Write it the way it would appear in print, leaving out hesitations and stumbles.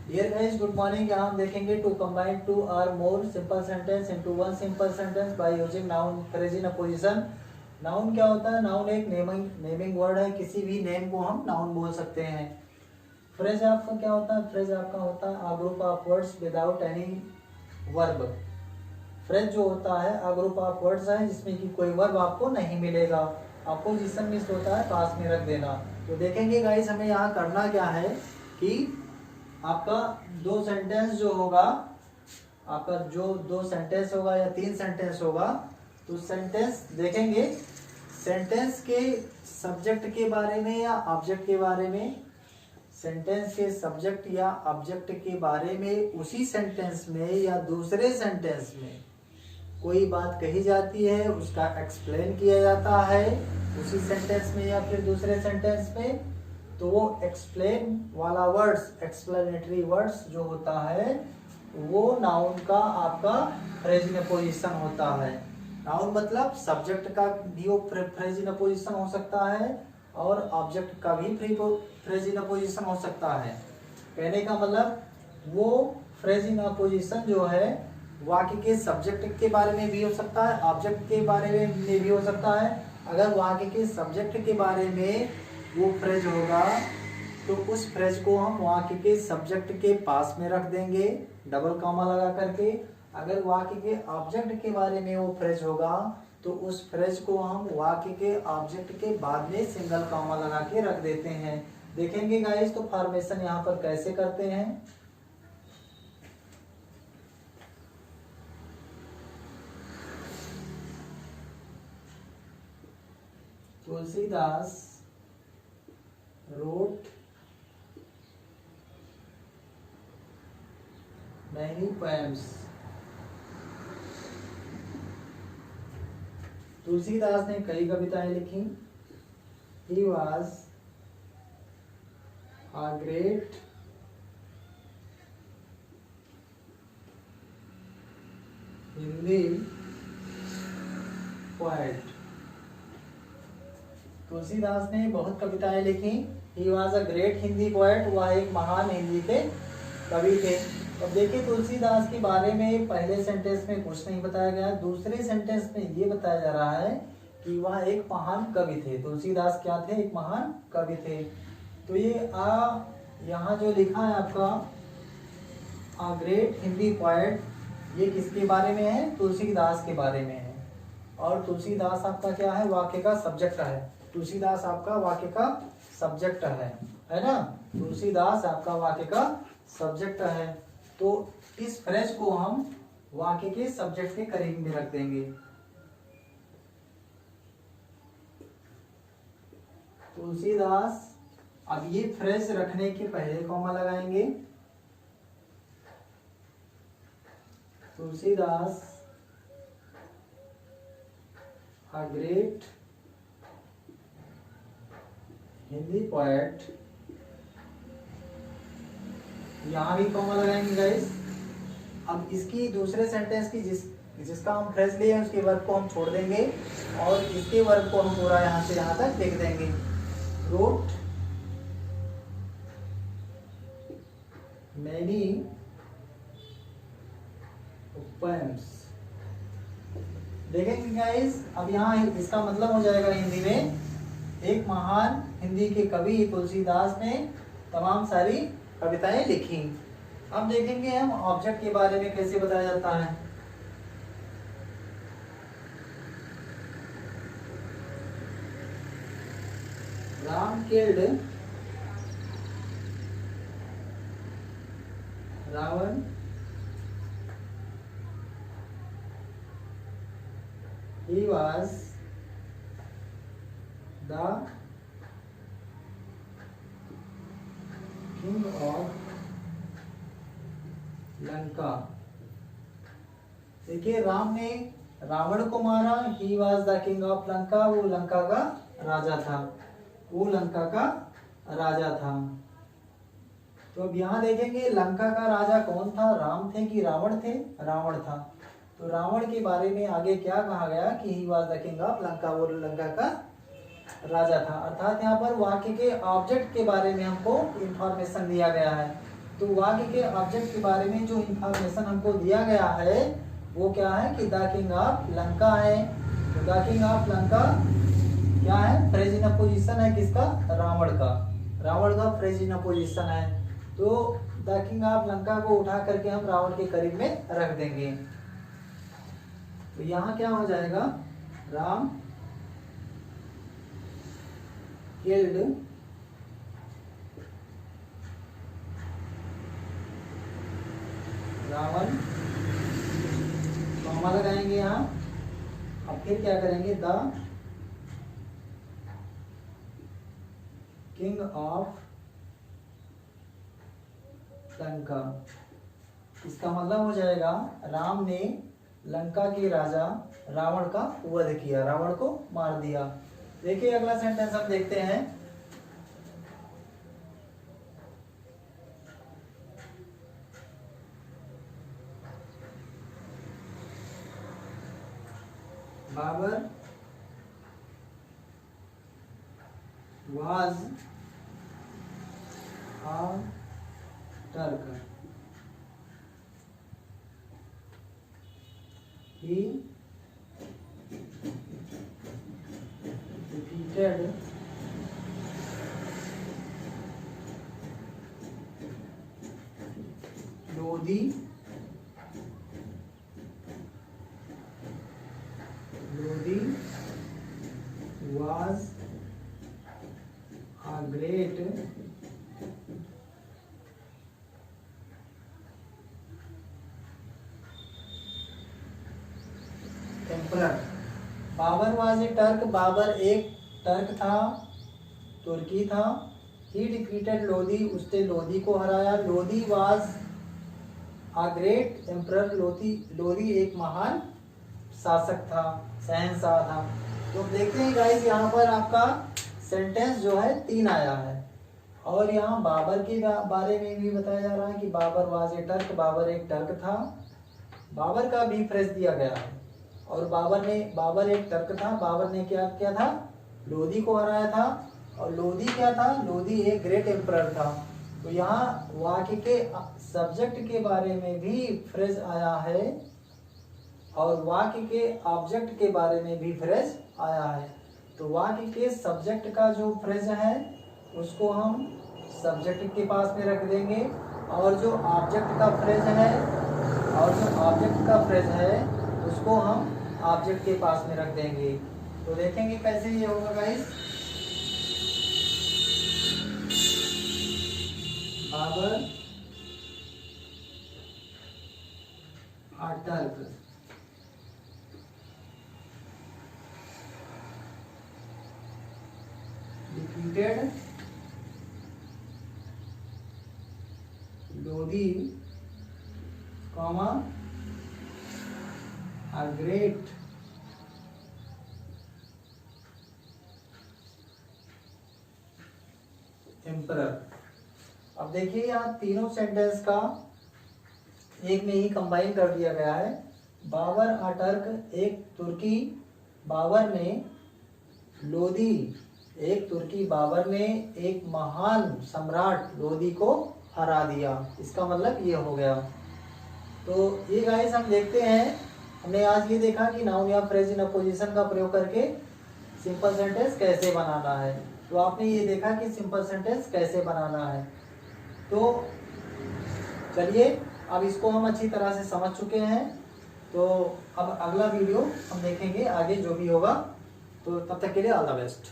Dear guys, good morning. यहाँ हम देखेंगे टू कंबाइन टू और more simple sentence into one simple sentence by using noun phrase in opposition. Noun क्या होता है? नाउन एक नेमिंग वर्ड है। किसी भी नेम को हम नाउन बोल सकते हैं। फ्रेज आपका क्या होता है? फ्रेज आपका होता है a group of words without any verb. Phrase जो होता है अ ग्रुप ऑफ वर्ड्स है जिसमें कि कोई वर्ब आपको नहीं मिलेगा। अपोजिशन मिस होता है पास में रख देना। तो देखेंगे गाइस, हमें यहाँ करना क्या है कि आपका दो सेंटेंस जो होगा, आपका जो दो सेंटेंस होगा या तीन सेंटेंस होगा, तो सेंटेंस देखेंगे। सेंटेंस के सब्जेक्ट के बारे में या ऑब्जेक्ट के बारे में, सेंटेंस के सब्जेक्ट या ऑब्जेक्ट के बारे में उसी सेंटेंस में या दूसरे सेंटेंस में कोई बात कही जाती है, उसका एक्सप्लेन किया जाता है उसी सेंटेंस में या फिर दूसरे सेंटेंस में। तो वो एक्सप्लेन वाला वर्ड्स, एक्सप्लेनेटरी वर्ड्स जो होता है, वो नाउन का आपका फ्रेज इन पोजीशन होता है। नाउन मतलब सब्जेक्ट का भी वो फ्रेज इन पोजीशन हो सकता है और ऑब्जेक्ट का भी फ्रेज इन पोजीशन हो सकता है। कहने का मतलब वो फ्रेज इन पोजीशन जो है वाक्य के सब्जेक्ट के बारे में भी हो सकता है, ऑब्जेक्ट के बारे में भी हो सकता है। अगर वाक्य के सब्जेक्ट के बारे में वो फ्रेज होगा तो उस फ्रेज को हम वाक्य के सब्जेक्ट के पास में रख देंगे डबल कॉमा लगा करके। अगर वाक्य के ऑब्जेक्ट के बारे में वो फ्रेज होगा तो उस फ्रेज को हम वाक्य के ऑब्जेक्ट के बाद में सिंगल कॉमा लगा के रख देते हैं। देखेंगे गाइस तो फॉर्मेशन यहाँ पर कैसे करते हैं। Tulsidas wrote many poems। Tulsidas ने कई कविताएं लिखी। He was a great Hindi poet। Tulsidas ने बहुत कविताएं लिखी। He was a great Hindi poet. वह एक महान हिंदी के कवि थे। अब देखिए तुलसीदास के बारे में पहले सेंटेंस में कुछ नहीं बताया गया, दूसरे सेंटेंस में ये बताया जा रहा है कि वह एक महान कवि थे। तुलसीदास क्या थे? एक महान कवि थे। तो ये यहाँ जो लिखा है आपका अ ग्रेट हिंदी पोएट, ये किसके बारे में है? तुलसीदास के बारे में है। और तुलसीदास आपका क्या है? वाक्य का सब्जेक्ट है। तुलसीदास आपका वाक्य का सब्जेक्ट है ना? तुलसीदास आपका वाक्य का सब्जेक्ट है। तो इस फ्रेज को हम वाक्य के सब्जेक्ट के करीब में रख देंगे। तुलसीदास। अब ये फ्रेज रखने के पहले कॉमा लगाएंगे। Tulsidas a great Hindi poet, यहां भी कॉमा लगाएंगे गाइस। अब इसकी दूसरे सेंटेंस की जिसका हम फ्रेज लिए हैं उसके वर्ब को हम छोड़ देंगे और इसके वर्ब को हम पूरा यहां से यहां तक लिख देंगे। Road many poems. देखेंगे गाइस, अब यहाँ इसका मतलब हो जाएगा हिंदी में, एक महान हिंदी के कवि तुलसीदास ने तमाम सारी कविताएं लिखी। अब देखेंगे हम ऑब्जेक्ट के बारे में कैसे बताया जाता है। Ram killed Ravan he was the king of Lanka. देखिए, राम ने रावण को मारा। He was the king of Lanka. वो लंका का राजा था। वो लंका का राजा था। तो अब यहाँ देखेंगे लंका का राजा कौन था? राम थे कि रावण थे? रावण था। तो रावण के बारे में आगे क्या कहा गया कि ही was the king of Lanka, वो लंका का राजा था। अर्थात यहाँ पर वाक्य के ऑब्जेक्ट के बारे में हमको इंफॉर्मेशन दिया गया है। तो वाक्य के ऑब्जेक्ट के बारे में जो इंफॉर्मेशन हमको दिया गया है वो क्या है कि द किंग ऑफ लंका है। तो द किंग ऑफ लंका क्या है, प्रेजेंट पोजीशन है किसका, रावण का। रावण का प्रेजेंट पोजीशन है। तो द किंग ऑफ लंका को उठा करके हम रावण के करीब में रख देंगे। तो यहाँ क्या हो जाएगा, राम killed रावण, कॉमा लगाएंगे यहाँ। अब फिर क्या करेंगे, द किंग ऑफ लंका। इसका मतलब हो जाएगा राम ने लंका के राजा रावण का वध किया, रावण को मार दिया। देखिए अगला सेंटेंस हम देखते हैं। Babur was a Turk. He defeated Lodi was a great emperor. Babur was a Turk, Babur एक टर्क था, तुर्की था। ही डिफीटेड लोधी, उसने लोधी को हराया। Lodhi was a great emperor, Lodhi एक महान शासक था, शहंशाह था। तो देखते हैं गाइस यहाँ पर आपका सेंटेंस जो है 3 आया है। और यहाँ बाबर के बारे में भी बताया जा रहा है कि Babur was a Turk, Babur एक टर्क था। बाबर का भी फ्रेज दिया गया है। और बाबर एक टर्क था, बाबर ने क्या किया था, लोधी को हराया था। और लोधी क्या था, लोधी एक ग्रेट एम्परर था। तो यहाँ वाक्य के सब्जेक्ट के बारे में भी फ्रेज आया है और वाक्य के ऑब्जेक्ट के बारे में भी फ्रेज आया है। तो वाक्य के सब्जेक्ट का जो फ्रेज है उसको हम सब्जेक्ट के पास में रख देंगे, और जो ऑब्जेक्ट का फ्रेज है उसको हम ऑब्जेक्ट के पास में रख देंगे। तो देखेंगे कैसे ये होगा guys. Babur Turk, defeated Lodi, a great emperor। अब देखिए यहाँ तीनों सेंटेंस का एक में ही कंबाइन कर दिया गया है। बाबर अ टर्क एक तुर्की, बाबर ने लोधी एक तुर्की, बाबर ने एक महान सम्राट लोधी को हरा दिया। इसका मतलब ये हो गया। तो ये गाइस हम देखते हैं, हमने आज ये देखा कि नाउन या फ्रेज इन अपोजिशन का प्रयोग करके सिंपल सेंटेंस कैसे बनाना है। तो आपने ये देखा कि सिंपल सेंटेंस कैसे बनाना है। तो चलिए अब इसको हम अच्छी तरह से समझ चुके हैं। तो अब अगला वीडियो हम देखेंगे आगे जो भी होगा। तो तब तक के लिए ऑल द बेस्ट।